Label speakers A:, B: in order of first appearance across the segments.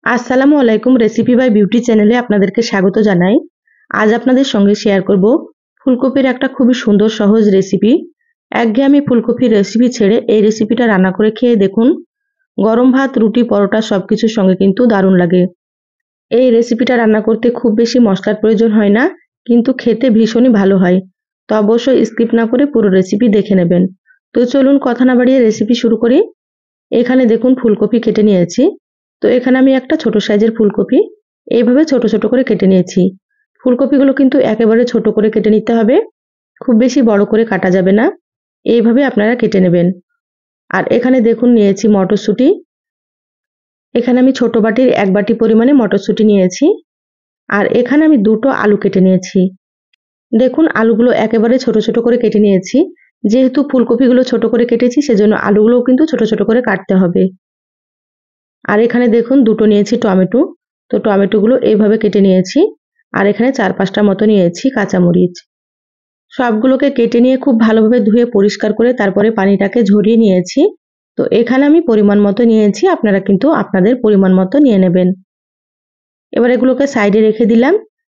A: আসসালামু আলাইকুম। Recipe by beauty চ্যানেলে আপনাদেরকে স্বাগত জানাই। আজ আপনাদের সঙ্গে শেয়ার করব ফুলকপির একটা খুবই সুন্দর সহজ রেসিপি। একঘেয়েমি ফুলকপির রেসিপি ছেড়ে এই রেসিপিটা রান্না করে খেয়ে দেখুন। গরম ভাত, রুটি, পরোটা সবকিছুর সঙ্গে কিন্তু দারুণ লাগে। এই রেসিপিটা রান্না করতে খুব বেশি মশলার প্রয়োজন হয় না, কিন্তু খেতে ভীষণই ভালো হয়। তো অবশ্যই স্কিপ না করে পুরো রেসিপি দেখে নেবেন। তো চলুন কথা না বাড়িয়ে রেসিপি শুরু করি। এখানে দেখুন ফুলকপি কেটে নিয়েছি। তো এখানে আমি একটা ছোট সাইজের ফুলকপি এইভাবে ছোট ছোট করে কেটে নিয়েছি। ফুলকপিগুলো কিন্তু একেবারে ছোট করে কেটে নিতে হবে, খুব বেশি বড় করে কাটা যাবে না। এইভাবে আপনারা কেটে নেবেন। আর এখানে দেখুন নিয়েছি মটরশুঁটি। এখানে আমি ছোট বাটির 1 বাটি পরিমাণে মটরশুঁটি নিয়েছি। আর এখানে আমি দুটো আলু কেটে নিয়েছি। দেখুন আলুগুলো একেবারে ছোট ছোট করে কেটে নিয়েছি। যেহেতু ফুলকপিগুলো ছোট করে কেটেছি, সেজন্য আলুগুলোও কিন্তু ছোট ছোট করে কাটতে হবে। আর এখানে দেখুন দুটো নিয়েছি টমেটো। তো টমেটোগুলো এইভাবে কেটে নিয়েছি। আর এখানে 4-5টা মতো নিয়েছি কাঁচামরিচ। সবগুলোকে কেটে নিয়ে খুব ভালোভাবে ধুয়ে পরিষ্কার করে তারপরে পানিটাকে ঝরিয়ে নিয়েছি। তো এখানে আমি পরিমাণ মতো নিয়েছি, আপনারা কিন্তু আপনাদের পরিমাণ মতো নিয়ে নেবেন। এবার এগুলোকে সাইডে রেখে দিলাম।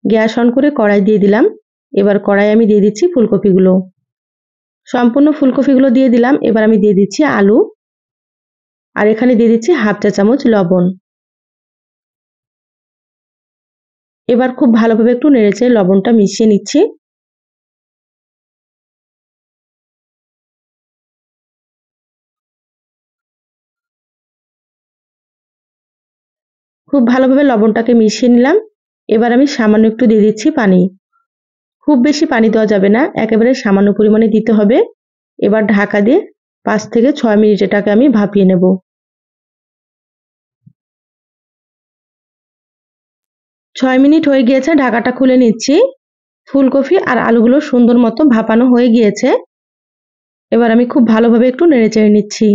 A: গ্যাস অন করে কড়াই দিয়ে দিলাম। এবার কড়াই আমি দিয়ে দিচ্ছি ফুলকপিগুলো। সম্পূর্ণ ফুলকপিগুলো দিয়ে দিলাম। এবার আমি দিয়ে দিচ্ছি আলু। আর এখানে দিয়ে দিচ্ছি 1/2 চা চামচ লবণ। এবার খুব ভালোভাবে একটু নেড়েচেড়ে লবণটা মিশিয়ে নিচ্ছি। খুব ভালোভাবে লবণটাকে মিশিয়ে নিলাম। এবার আমি সামান্য একটু দিয়ে দিচ্ছি পানি। খুব বেশি পানি দেওয়া যাবে না, একেবারে সামান্য পরিমাণে দিতে হবে। এবার ঢাকা দিয়ে 5 থেকে 6 মিনিট এটাকে আমি ভাপিয়ে নেব। 6 মিনিট হয়ে গিয়েছে, ঢাকাটা খুলে নিচ্ছি। ফুলকপি আর আলুগুলো সুন্দর মতো ভাপানো হয়ে গিয়েছে। এবার আমি খুব ভালোভাবে একটু নেড়েচেড়ে নিচ্ছি।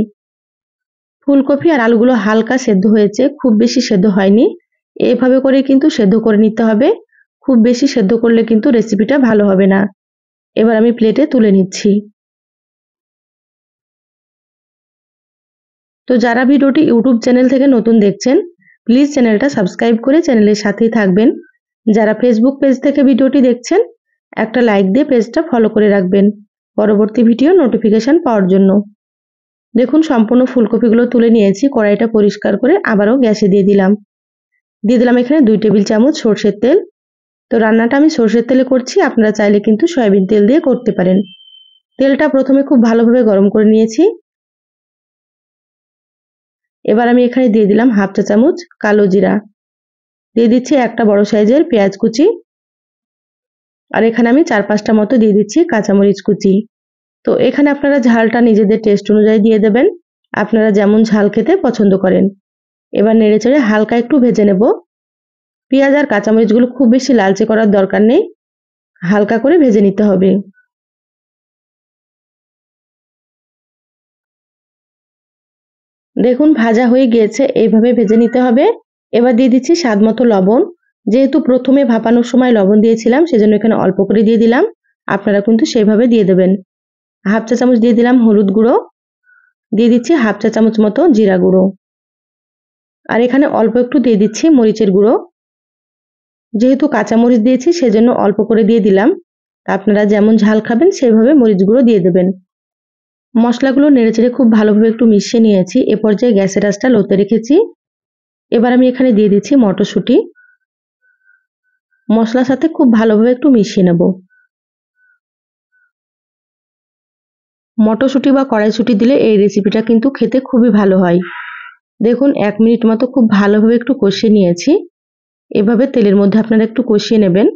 A: ফুলকপি আর আলুগুলো হালকা সেদ্ধ হয়েছে, খুব বেশি সেদ্ধ হয়নি। এভাবে করে কিন্তু সেদ্ধ করে নিতে হবে। খুব বেশি সেদ্ধ করলে কিন্তু রেসিপিটা ভালো হবে না। এবার আমি প্লেটে তুলে নিচ্ছি। তো যারা ভিডিওটি ইউটিউব চ্যানেল থেকে নতুন দেখছেন, প্লিজ চ্যানেলটা সাবস্ক্রাইব করে চ্যানেলের সাথেই থাকবেন। যারা ফেসবুক পেজ থেকে ভিডিওটি দেখছেন, একটা লাইক দিয়ে পেজটা ফলো করে রাখবেন পরবর্তী ভিডিও নোটিফিকেশন পাওয়ার জন্য। দেখুন সম্পূর্ণ ফুলকপিগুলো তুলে নিয়েছি। কড়াইটা পরিষ্কার করে আবারও গ্যাসে দিয়ে দিলাম। দিয়ে দিলাম এখানে 2 টেবিল চামচ সরষের তেল। তো রান্নাটা আমি সরষের তেলে করছি, আপনারা চাইলে কিন্তু সয়াবিন তেল দিয়ে করতে পারেন। তেলটা প্রথমে খুব ভালোভাবে গরম করে নিয়েছি। এবার আমি এখানে দিয়ে দিলাম 1/2 চা চামচ কালো জিরা। দিয়ে দিচ্ছি একটা বড় সাইজের পেঁয়াজ কুচি। আর এখানে আমি 4-5টা মতো দিয়ে দিচ্ছি কাঁচামরিচ কুচি। তো এখানে আপনারা ঝালটা নিজেদের টেস্ট অনুযায়ী দিয়ে দেবেন, আপনারা যেমন ঝাল খেতে পছন্দ করেন। এবার নেড়েচেড়ে হালকা একটু ভেজে নেব। পেঁয়াজ আর কাঁচামরিচগুলো খুব বেশি লালচে করার দরকার নেই, হালকা করে ভেজে নিতে হবে। দেখুন ভাজা হয়ে গিয়েছে, এইভাবে ভেজে নিতে হবে। এবার দিয়ে দিচ্ছি স্বাদ মতো লবণ। যেহেতু প্রথমে ভাপানোর সময় লবণ দিয়েছিলাম, সেজন্য এখানে অল্প করে দিয়ে দিলাম। আপনারা কিন্তু সেইভাবে দিয়ে দেবেন। 1/2 চা চামচ দিয়ে দিলাম হলুদ গুঁড়ো। দিয়ে দিচ্ছি 1/2 চা চামচ মতো জিরা গুঁড়ো। আর এখানে অল্প একটু দিয়ে দিচ্ছি মরিচের গুঁড়ো। যেহেতু কাঁচামরিচ দিয়েছি, সেজন্য অল্প করে দিয়ে দিলাম। আপনারা যেমন ঝাল খাবেন সেভাবে মরিচ গুঁড়ো দিয়ে দেবেন। মশলাগুলো নেড়েচেড়ে খুব ভালোভাবে একটু মিশিয়ে নিয়েছি। এ পর্যায়ে গ্যাসের আঁচটা লোতে রেখেছি। এবার আমি এখানে দিয়ে দিচ্ছি মটরশুঁটি। মশলার সাথে খুব ভালোভাবে একটু মিশিয়ে নেব। মটরশুঁটি বা কড়াইশুঁটি দিলে এই রেসিপিটা কিন্তু খেতে খুবই ভালো হয়। দেখুন 1 মিনিট মতো খুব ভালোভাবে একটু কষিয়ে নিয়েছি। এভাবে তেলের মধ্যে আপনারা একটু কষিয়ে নেবেন।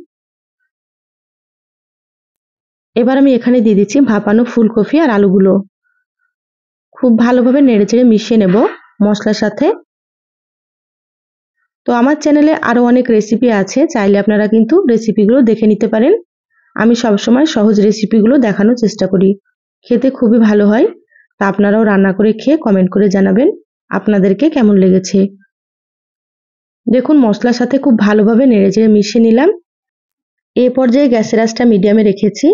A: এবার আমি এখানে দিয়ে দিচ্ছি ভাপানো ফুলকপি আর আলুগুলো। খুব ভালোভাবে নেড়েচেড়ে মিশিয়ে নেব মশলার সাথে। তো আমার চ্যানেলে আরো অনেক রেসিপি আছে, চাইলে আপনারা কিন্তু রেসিপিগুলো দেখে নিতে পারেন। আমি সবসময় সহজ রেসিপিগুলো দেখানোর চেষ্টা করি। খেতে খুবই ভালো হয়। তা আপনারাও রান্না করে খেয়ে কমেন্ট করে জানাবেন আপনাদেরকে কেমন লেগেছে। দেখুন মশলার সাথে খুব ভালোভাবে নেড়েচেড়ে মিশিয়ে নিলাম। এই পর্যায়ে গ্যাসের আঁচটা মিডিয়ামে রেখেছি।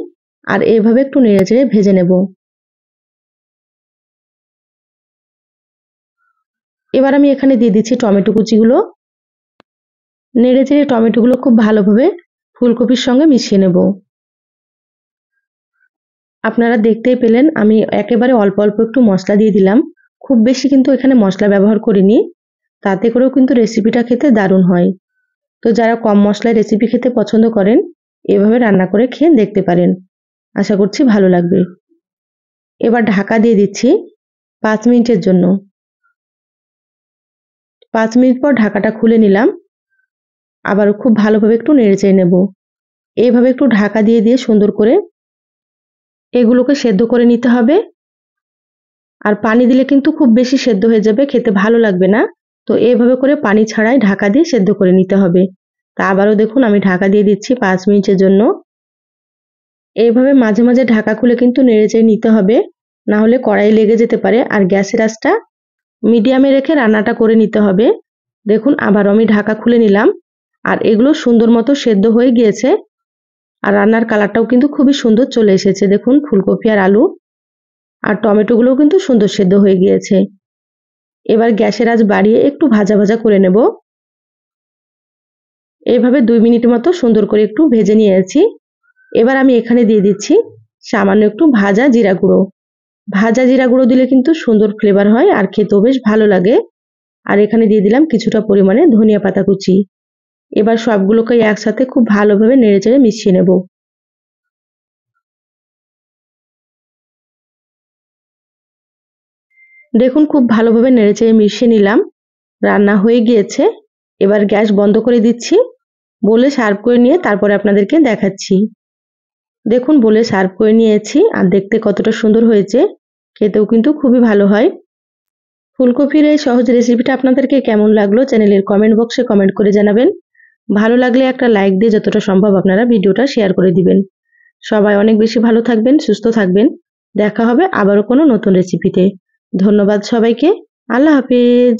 A: আর এভাবে একটু নেড়েচেড়ে ভেজে নেব। এবার আমি এখানে দিয়ে দিচ্ছি টমেটো কুচিগুলো। নেড়ে চেড়ে টমেটোগুলো খুব ভালোভাবে ফুলকপির সঙ্গে মিশিয়ে নেব। আপনারা দেখতেই পেলেন আমি একেবারে অল্প অল্প একটু মশলা দিয়ে দিলাম, খুব বেশি কিন্তু এখানে মশলা ব্যবহার করিনি, তাতে করেও কিন্তু রেসিপিটা খেতে দারুণ হয়। তো যারা কম মশলায় রেসিপি খেতে পছন্দ করেন এভাবে রান্না করে খেয়ে দেখতে পারেন, আশা করছি ভালো লাগবে। এবার ঢাকা দিয়ে দিচ্ছি 5 মিনিটের জন্য। 5 মিনিট পর ঢাকাটা খুলে নিলাম, আবারও খুব ভালোভাবে একটু নেড়েচেড়ে নেব। এইভাবে একটু ঢাকা দিয়ে দিয়ে সুন্দর করে এগুলোকে সেদ্ধ করে নিতে হবে। আর পানি দিলে কিন্তু খুব বেশি সেদ্ধ হয়ে যাবে, খেতে ভালো লাগবে না। তো এইভাবে করে পানি ছাড়াই ঢাকা দিয়ে সেদ্ধ করে নিতে হবে। তা আবারও দেখুন আমি ঢাকা দিয়ে দিচ্ছি 5 মিনিটের জন্য। এইভাবে মাঝে মাঝে ঢাকা খুলে কিন্তু নেড়েচেড়ে নিতে হবে, না হলে কড়াই লেগে যেতে পারে। আর গ্যাসের আঁচটা মিডিয়ামে রেখে রান্নাটা করে নিতে হবে। দেখুন আবারও আমি ঢাকা খুলে নিলাম, আর এগুলো সুন্দর মতো সেদ্ধ হয়ে গিয়েছে। আর রান্নার কালারটাও কিন্তু খুবই সুন্দর চলে এসেছে। দেখুন ফুলকপি আর আলু আর টমেটোগুলোও কিন্তু সুন্দর সেদ্ধ হয়ে গিয়েছে। এবার গ্যাসের আঁচ বাড়িয়ে একটু ভাজা ভাজা করে নেব। এইভাবে 2 মিনিট মতো সুন্দর করে একটু ভেজে নিয়েছি। এবার আমি এখানে দিয়ে দিচ্ছি সামান্য একটু ভাজা জিরা গুঁড়ো। ভাজা জিরা গুঁড়ো দিলে কিন্তু সুন্দর ফ্লেভার হয় আর খেতেও বেশ ভালো লাগে। আর এখানে দিয়ে দিলাম কিছুটা পরিমাণে ধনিয়া পাতা কুচি। এবার সবগুলোকে একসাথে খুব ভালোভাবে নেড়েচেড়ে মিশিয়ে নেব। দেখুন খুব ভালোভাবে নেড়েচেড়ে মিশিয়ে নিলাম, রান্না হয়ে গিয়েছে। এবার গ্যাস বন্ধ করে দিচ্ছি, বলে সার্ভ করে নিয়ে তারপরে আপনাদেরকে দেখাচ্ছি। দেখুন বলে সার্ভ করে নিয়েছি, আর দেখতে কতটা সুন্দর হয়েছে, খেতেও কিন্তু খুবই ভালো হয়। ফুলকপির এই সহজ রেসিপিটা আপনাদেরকে কেমন লাগলো চ্যানেলের কমেন্ট বক্সে কমেন্ট করে জানাবেন। ভালো লাগলে একটা লাইক দিয়ে যতটা সম্ভব আপনারা ভিডিওটা শেয়ার করে দিবেন। সবাই অনেক বেশি ভালো থাকবেন, সুস্থ থাকবেন। দেখা হবে আবারও কোনো নতুন রেসিপিতে। ধন্যবাদ সবাইকে। আল্লাহ হাফেজ।